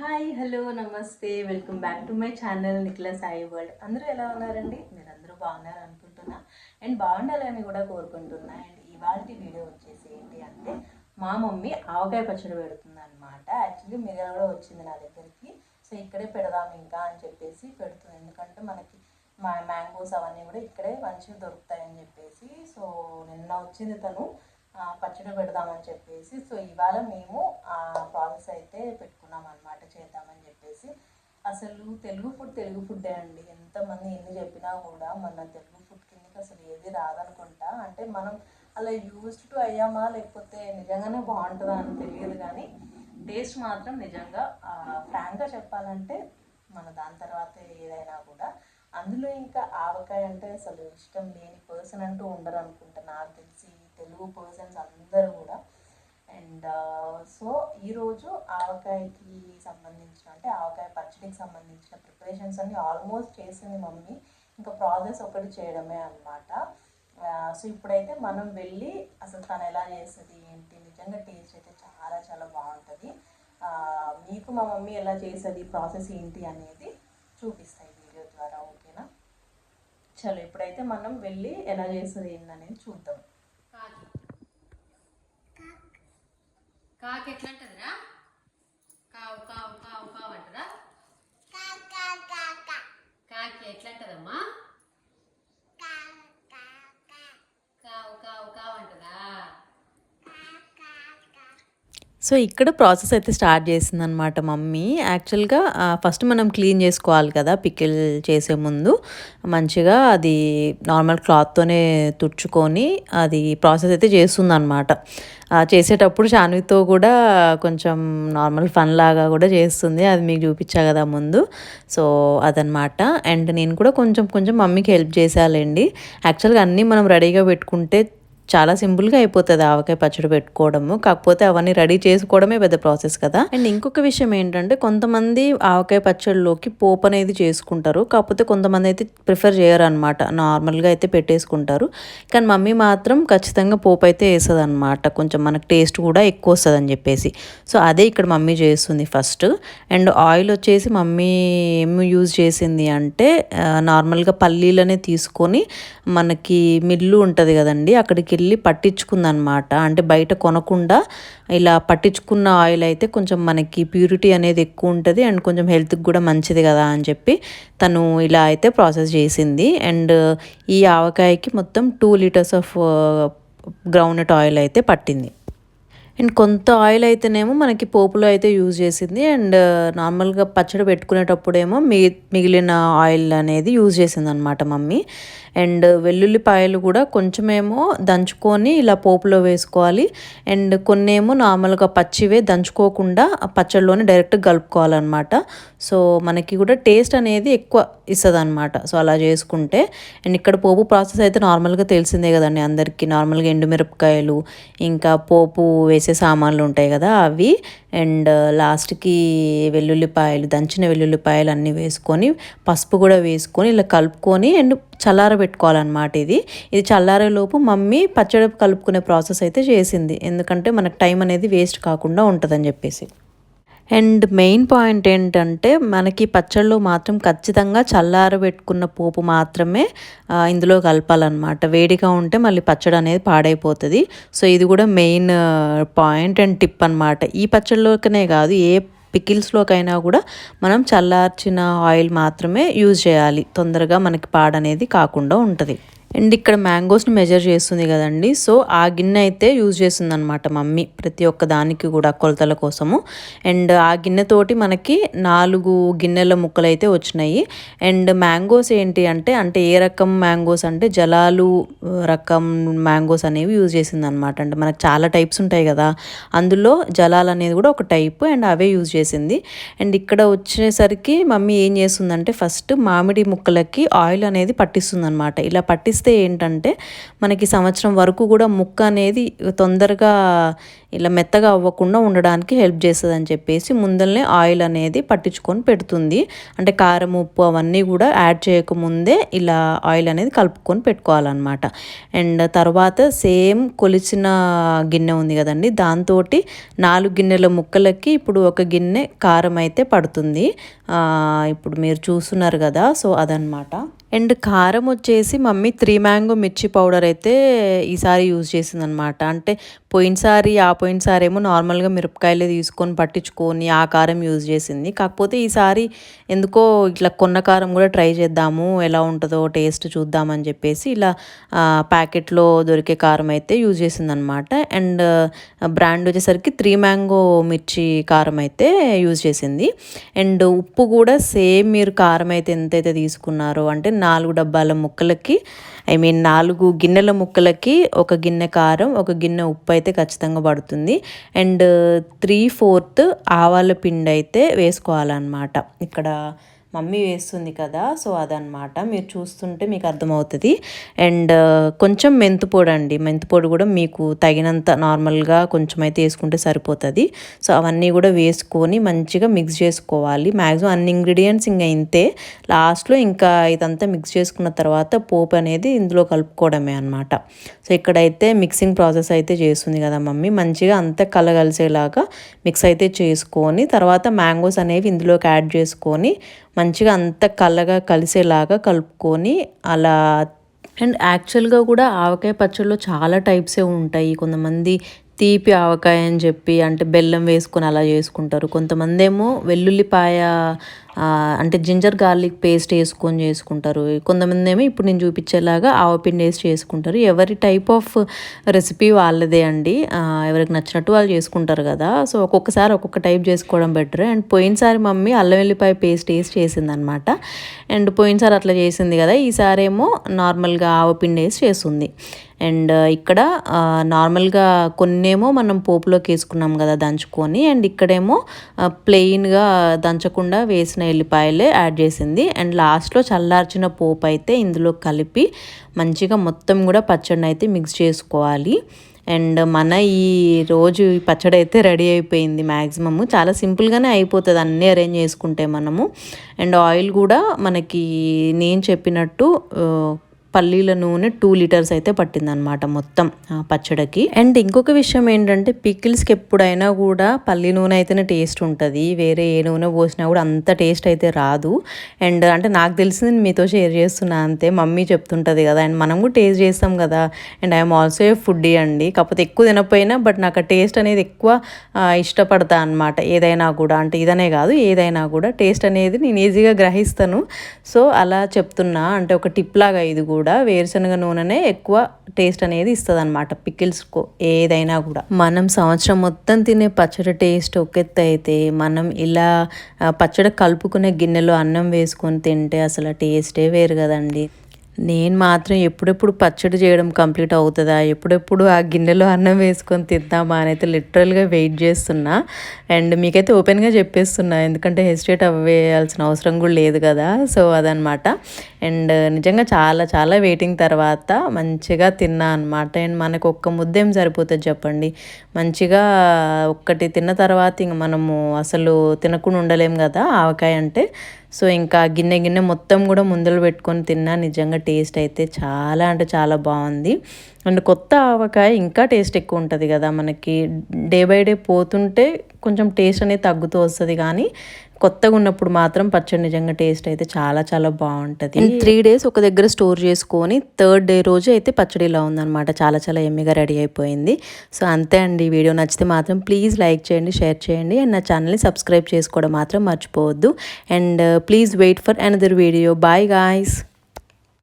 Hi hello నమస్తే welcome back to my channel Nikhila Sai world. అందరూ ఎలా ఉన్నారండి? మీరందరూ బాగున్నారు అనుకుంటున్నా అండ్ బాగుండాలని కూడా కోరుకుంటున్నా. అండ్ ఇవాళ వీడియో వచ్చేసి ఏంటి అంటే మా మమ్మీ ఆవకాయ పచ్చడి పెడుతుంది అనమాట. యాక్చువల్లీ మిరియాలు కూడా వచ్చింది నా దగ్గరికి, సో ఇక్కడే పెడదాం ఇంకా అని చెప్పేసి పెడుతుంది. ఎందుకంటే మనకి మ్యాంగోస్ అవన్నీ కూడా ఇక్కడే మంచిగా దొరుకుతాయని చెప్పేసి, సో నిన్న వచ్చింది తను పచ్చడి పెడదామని చెప్పేసి. సో ఇవాళ మేము ప్రాసెస్ అయితే పెట్టుకున్నాం అనమాట, చేద్దామని చెప్పేసి. అసలు తెలుగు ఫుడ్డే అండి. ఎంతమంది ఎన్ని చెప్పినా కూడా మన తెలుగు ఫుడ్ కిందకి అసలు ఏది రాదనుకుంటా. అంటే మనం అలా యూజ్డ్ టు అయ్యామా లేకపోతే నిజంగానే బాగుంటుందా అని తెలియదు, కానీ టేస్ట్ మాత్రం నిజంగా ఫ్రాంక్గా చెప్పాలంటే మన దాని తర్వాత ఏదైనా కూడా. అందులో ఇంకా ఆవకాయ అంటే అసలు ఇష్టం లేని పర్సన్ అంటూ ఉండరు అనుకుంటా నాకు తెలిసి, తెలుగు పర్సన్స్ అందరూ కూడా. అండ్ సో ఈరోజు ఆవకాయకి సంబంధించిన అంటే ఆవకాయ పచ్చడికి సంబంధించిన ప్రిపరేషన్స్ అన్నీ ఆల్మోస్ట్ చేసింది మమ్మీ. ఇంకా ప్రాసెస్ ఒకటి చేయడమే అనమాట. సో ఇప్పుడైతే మనం వెళ్ళి అసలు తను ఎలా చేస్తుంది ఏంటి, నిజంగా టేస్ట్ అయితే చాలా చాలా బాగుంటుంది. మీకు మా మమ్మీ ఎలా చేస్తుంది, ప్రాసెస్ ఏంటి అనేది చూపిస్తాయి వీడియో ద్వారా, ఓకేనా? చలో ఇప్పుడైతే మనం వెళ్ళి ఎలా చేస్తుంది ఏంటనేది చూద్దాం. కాకి ఎట్లా అంటదిరా? కావు కావు కావు కావు అంటదా? కాకి ఎట్లా అంటదమ్మా? కావు కావు కావు అంటదా? సో ఇక్కడ ప్రాసెస్ అయితే స్టార్ట్ చేసిందనమాట మమ్మీ. యాక్చువల్గా ఫస్ట్ మనం క్లీన్ చేసుకోవాలి కదా పికిల్ చేసే ముందు. మంచిగా అది నార్మల్ క్లాత్తోనే తుడుచుకొని అది ప్రాసెస్ అయితే చేస్తుందన్నమాట. చేసేటప్పుడు శాన్వితో కూడా కొంచెం నార్మల్ ఫన్ లాగా కూడా చేస్తుంది, అది మీకు చూపించా కదా ముందు. సో అదనమాట. అండ్ నేను కూడా కొంచెం కొంచెం మమ్మీకి హెల్ప్ చేసేయాలండి. యాక్చువల్గా అన్నీ మనం రెడీగా పెట్టుకుంటే చాలా సింపుల్గా అయిపోతుంది ఆవకాయ పచ్చడి పెట్టుకోవడము. కాకపోతే అవన్నీ రెడీ చేసుకోవడమే పెద్ద ప్రాసెస్ కదా. అండ్ ఇంకొక విషయం ఏంటంటే కొంతమంది ఆవకాయ పచ్చడిలోకి పోపు అనేది చేసుకుంటారు, కాకపోతే కొంతమంది అయితే ప్రిఫర్ చేయరు అనమాట, నార్మల్గా అయితే పెట్టేసుకుంటారు. కానీ మమ్మీ మాత్రం ఖచ్చితంగా పోపు అయితే వేస్తుంది అనమాట, కొంచెం మనకు టేస్ట్ కూడా ఎక్కువ వస్తుంది అని చెప్పేసి. సో అదే ఇక్కడ మమ్మీ చేస్తుంది ఫస్ట్. అండ్ ఆయిల్ వచ్చేసి మమ్మీ ఏమి యూజ్ చేసింది అంటే నార్మల్గా పల్లీలనే తీసుకొని మనకి మిల్లు ఉంటుంది కదండి, అక్కడికి వెళ్ళి పట్టించుకుందనమాట. అంటే బయట కొనకుండా ఇలా పట్టించుకున్న ఆయిల్ అయితే కొంచెం మనకి ప్యూరిటీ అనేది ఎక్కువ ఉంటుంది అండ్ కొంచెం హెల్త్కి కూడా మంచిది కదా అని చెప్పి తను ఇలా అయితే ప్రాసెస్ చేసింది. అండ్ ఈ ఆవకాయకి మొత్తం 2 లీటర్స్ ఆఫ్ గ్రౌండ్నట్ ఆయిల్ అయితే పట్టింది. అండ్ కొంత ఆయిల్ అయితేనేమో మనకి పోపులో అయితే యూజ్ చేసింది. అండ్ నార్మల్గా పచ్చడి పెట్టుకునేటప్పుడేమో మిగిలిన ఆయిల్ అనేది యూజ్ చేసింది అనమాట మమ్మీ. అండ్ వెల్లుల్లిపాయలు కూడా కొంచెమేమో దంచుకొని ఇలా పోపులో వేసుకోవాలి. అండ్ కొన్నేమో నార్మల్గా పచ్చివే దంచుకోకుండా పచ్చడిలోనే డైరెక్ట్ కలుపుకోవాలన్నమాట. సో మనకి కూడా టేస్ట్ అనేది ఎక్కువ ఇస్తుంది అనమాట. సో అలా చేసుకుంటే. అండ్ ఇక్కడ పోపు ప్రాసెస్ అయితే నార్మల్గా తెలిసిందే కదండి అందరికీ. నార్మల్గా ఎండుమిరపకాయలు ఇంకా పోపు వేసే సామాన్లు ఉంటాయి కదా అవి, అండ్ లాస్ట్కి వెల్లుల్లిపాయలు, దంచిన వెల్లుల్లిపాయలు అన్నీ వేసుకొని పసుపు కూడా వేసుకొని ఇలా కలుపుకొని అండ్ చల్లారబెట్టుకోవాలన్నమాట. ఇది చల్లారేలోపు మమ్మీ పచ్చడి కలుపుకునే ప్రాసెస్ అయితే చేసింది, ఎందుకంటే మనకు టైం అనేది వేస్ట్ కాకుండా ఉంటుందని చెప్పేసి. అండ్ మెయిన్ పాయింట్ ఏంటంటే మనకి పచ్చళ్ళు మాత్రం ఖచ్చితంగా చల్లారబెట్టుకున్న పోపు మాత్రమే ఇందులో కలపాలన్నమాట. వేడిగా ఉంటే మళ్ళీ పచ్చడి అనేది పాడైపోతుంది. సో ఇది కూడా మెయిన్ పాయింట్ అండ్ టిప్ అనమాట. ఈ పచ్చళ్ళలోకనే కాదు, ఏ పికిల్స్లోకైనా కూడా మనం చల్లార్చిన ఆయిల్ మాత్రమే యూజ్ చేయాలి, తొందరగా మనకి పాడనేది కాకుండా ఉంటుంది. అండ్ ఇక్కడ మ్యాంగోస్ని మెజర్ చేస్తుంది కదండి, సో ఆ గిన్నె అయితే యూజ్ చేస్తుంది అనమాట మమ్మీ ప్రతి ఒక్క దానికి కూడా కొలతల కోసము. అండ్ ఆ గిన్నెతోటి మనకి 4 గిన్నెల ముక్కలు అయితే వచ్చినాయి. అండ్ మ్యాంగోస్ ఏంటి అంటే ఏ రకం మ్యాంగోస్ అంటే జలాలు రకం మ్యాంగోస్ అనేవి యూజ్ చేసింది అనమాట. అంటే మనకు చాలా టైప్స్ ఉంటాయి కదా, అందులో జలాలు అనేది కూడా ఒక టైపు, అండ్ అవే యూజ్ చేసింది. అండ్ ఇక్కడ వచ్చేసరికి మమ్మీ ఏం చేస్తుందంటే ఫస్ట్ మామిడి ముక్కలకి ఆయిల్ అనేది పట్టిస్తుంది అనమాట. ఇలా పట్టిస్తే ఏంటంటే మనకి సంవత్సరం వరకు కూడా ముక్క అనేది తొందరగా ఇలా మెత్తగా అవ్వకుండా ఉండడానికి హెల్ప్ చేస్తుంది అని చెప్పేసి ముందరనే ఆయిల్ అనేది పట్టించుకొని పెడుతుంది. అంటే కారం ఉప్పు అవన్నీ కూడా యాడ్ చేయకముందే ఇలా ఆయిల్ అనేది కలుపుకొని పెట్టుకోవాలన్నమాట. అండ్ తర్వాత సేమ్ కొలిచిన గిన్నె ఉంది కదండి, దాంతో 4 గిన్నెల ముక్కలకి ఇప్పుడు 1 గిన్నె కారం అయితే పడుతుంది. ఇప్పుడు మీరు చూస్తున్నారు కదా, సో అదనమాట. అండ్ కారం వచ్చేసి మమ్మీ 3 మ్యాంగో మిర్చి పౌడర్ అయితే ఈసారి యూజ్ చేసిందనమాట. అంటే పోయినసారి ఏమో నార్మల్గా మిరపకాయలే తీసుకొని పట్టించుకొని ఆ కారం యూజ్ చేసింది. కాకపోతే ఈసారి ఎందుకో ఇట్లా కొన్న కారం కూడా ట్రై చేద్దాము, ఎలా ఉంటుందో టేస్ట్ చూద్దామని చెప్పేసి ఇలా ప్యాకెట్లో దొరికే కారం అయితే యూజ్ చేసిందనమాట. అండ్ బ్రాండ్ వచ్చేసరికి 3 మ్యాంగో మిర్చి కారం అయితే యూజ్ చేసింది. అండ్ ఉప్పు కూడా సేమ్ మీరు కారం అయితే ఎంతైతే తీసుకున్నారో, అంటే 4 డబ్బాల ముక్కలకి 4 గిన్నెల ముక్కలకి 1 గిన్నె కారం, 1 గిన్నె ఉప్పు అయితే ఖచ్చితంగా పడుతుంది. అండ్ 3/4 ఆవాల పిండి అయితే వేసుకోవాలన్నమాట. ఇక్కడ మమ్మీ వేస్తుంది కదా, సో అదనమాట. మీరు చూస్తుంటే మీకు అర్థమవుతుంది. అండ్ కొంచెం మెంతిపొడి అండి, మెంతిపొడి కూడా మీకు తగినంత నార్మల్గా కొంచెం అయితే వేసుకుంటే సరిపోతుంది. సో అవన్నీ కూడా వేసుకొని మంచిగా మిక్స్ చేసుకోవాలి. మ్యాక్సిమం అన్ని ఇంగ్రీడియంట్స్ ఇంకా ఇంతే. లాస్ట్లో ఇంకా ఇదంతా మిక్స్ చేసుకున్న తర్వాత పోపు అనేది ఇందులో కలుపుకోవడమే అనమాట. సో ఇక్కడైతే మిక్సింగ్ ప్రాసెస్ అయితే చేస్తుంది కదా మమ్మీ, మంచిగా అంతా కలగలిసేలాగా మిక్స్ అయితే చేసుకొని తర్వాత మ్యాంగోస్ అనేవి ఇందులోకి యాడ్ చేసుకొని మంచిగా అంత కళ్ళగా కలిసేలాగా కలుపుకొని అలా. అండ్ యాక్చువల్గా కూడా ఆవకాయ పచ్చడిలో చాలా టైప్సే ఉంటాయి. కొంతమంది తీపి ఆవకాయ అని చెప్పి అంటే బెల్లం వేసుకొని అలా చేసుకుంటారు. కొంతమంది ఏమో వెల్లుల్లిపాయ అంటే జింజర్ గార్లిక్ పేస్ట్ వేసుకొని చేసుకుంటారు. కొంతమంది ఏమో ఇప్పుడు నేను చూపించేలాగా ఆవపిండి వేసి చేసుకుంటారు. ఎవరి టైప్ ఆఫ్ రెసిపీ వాళ్ళదే అండి, ఎవరికి నచ్చినట్టు వాళ్ళు చేసుకుంటారు కదా. సో ఒక్కొక్కసారి ఒక్కొక్క టైప్ చేసుకోవడం బెటర్. అండ్ పోయినసారి మమ్మీ అల్లం వెల్లిపాయ పేస్ట్ వేసి చేసింది అనమాట. అండ్ పోయినసారి అట్లా చేసింది కదా, ఈసారి ఏమో నార్మల్గా ఆవపిండి వేసి చేస్తుంది. అండ్ ఇక్కడ నార్మల్గా కొన్నేమో మనం పోపులోకి వేసుకున్నాం కదా దంచుకొని, అండ్ ఇక్కడేమో ప్లెయిన్గా దంచకుండా వేసిన ఎల్లిపాయలే యాడ్ చేసింది. అండ్ లాస్ట్లో చల్లార్చిన పోపు అయితే ఇందులో కలిపి మంచిగా మొత్తం కూడా పచ్చడిని అయితే మిక్స్ చేసుకోవాలి. అండ్ మన ఈ రోజు ఈ పచ్చడి అయితే రెడీ అయిపోయింది. మ్యాక్సిమము చాలా సింపుల్గానే అయిపోతుంది అన్నీ అరేంజ్ చేసుకుంటే మనము. అండ్ ఆయిల్ కూడా మనకి నేను చెప్పినట్టు పల్లీల నూనె 2 లీటర్స్ అయితే పట్టిందనమాట మొత్తం పచ్చడికి. అండ్ ఇంకొక విషయం ఏంటంటే పికిల్స్కి ఎప్పుడైనా కూడా పల్లి నూనె అయితేనే టేస్ట్ ఉంటుంది, వేరే ఏ నూనె పోసినా కూడా అంత టేస్ట్ అయితే రాదు. అండ్ అంటే నాకు తెలిసింది మీతో షేర్ చేస్తున్నా అంతే, మమ్మీ చెప్తుంటుంది కదా, అండ్ మనం కూడా టేస్ట్ చేస్తాం కదా. And I'm also a foodie అండి, కాకపోతే ఎక్కువ తినకపోయినా బట్ నాకు ఆ టేస్ట్ అనేది ఎక్కువ ఇష్టపడతా అనమాట. ఏదైనా కూడా అంటే ఇదనే కాదు, ఏదైనా కూడా టేస్ట్ అనేది నేను ఈజీగా గ్రహిస్తాను. సో అలా చెప్తున్నా, అంటే ఒక టిప్ లాగా ఇది కూడా వేరుశనగ నూనెనే ఎక్కువ టేస్ట్ అనేది ఇస్తుంది అనమాట పికిల్స్కో ఏదైనా కూడా. మనం సంవత్సరం మొత్తం తినే పచ్చడి టేస్ట్ ఒక ఎత్తు అయితే, మనం ఇలా పచ్చడి కలుపుకునే గిన్నెలో అన్నం వేసుకొని తింటే అసలు టేస్టే వేరు కదండి. నేను మాత్రం ఎప్పుడెప్పుడు పచ్చడి చేయడం కంప్లీట్ అవుతుందా, ఎప్పుడెప్పుడు ఆ గిన్నెలో అన్నం వేసుకొని తిద్దామా అని అయితే లిటరల్గా వెయిట్ చేస్తున్నా. అండ్ మీకైతే ఓపెన్గా చెప్పేస్తున్నా, ఎందుకంటే హెసిటేట్ అవ్వేయాల్సిన అవసరం కూడా లేదు కదా. సో అదనమాట. అండ్ నిజంగా చాలా చాలా వెయిటింగ్ తర్వాత మంచిగా తిన్నా అనమాట. అండ్ మనకు ఒక్క ముద్ద ఏం సరిపోతుంది చెప్పండి, మంచిగా ఒక్కటి తిన్న తర్వాత ఇంక మనము అసలు తినకుండా ఉండలేం కదా ఆవకాయ అంటే. సో ఇంకా గిన్నె మొత్తం కూడా ముందలు పెట్టుకొని తిన్నా. నిజంగా టేస్ట్ అయితే చాలా అంటే చాలా బాగుంది. అండ్ కొత్త ఆవకాయ ఇంకా టేస్ట్ ఎక్కువ ఉంటుంది కదా మనకి, డే బై డే పోతుంటే కొంచెం టేస్ట్ అనేది తగ్గుతూ వస్తుంది, కానీ కొత్తగా ఉన్నప్పుడు మాత్రం పచ్చడి నిజంగా టేస్ట్ అయితే చాలా చాలా బాగుంటుంది. 3 days ఒక దగ్గర స్టోర్ చేసుకొని 3rd day రోజు అయితే పచ్చడి ఇలా ఉందన్నమాట. చాలా చాలా ఎమ్మిగా రెడీ అయిపోయింది. సో అంతే అండి. వీడియో నచ్చితే మాత్రం ప్లీజ్ లైక్ చేయండి, షేర్ చేయండి, అండ్ నా ఛానల్ని సబ్స్క్రైబ్ చేసుకోవడం మాత్రం మర్చిపోవద్దు. And please wait for another video. Bye guys.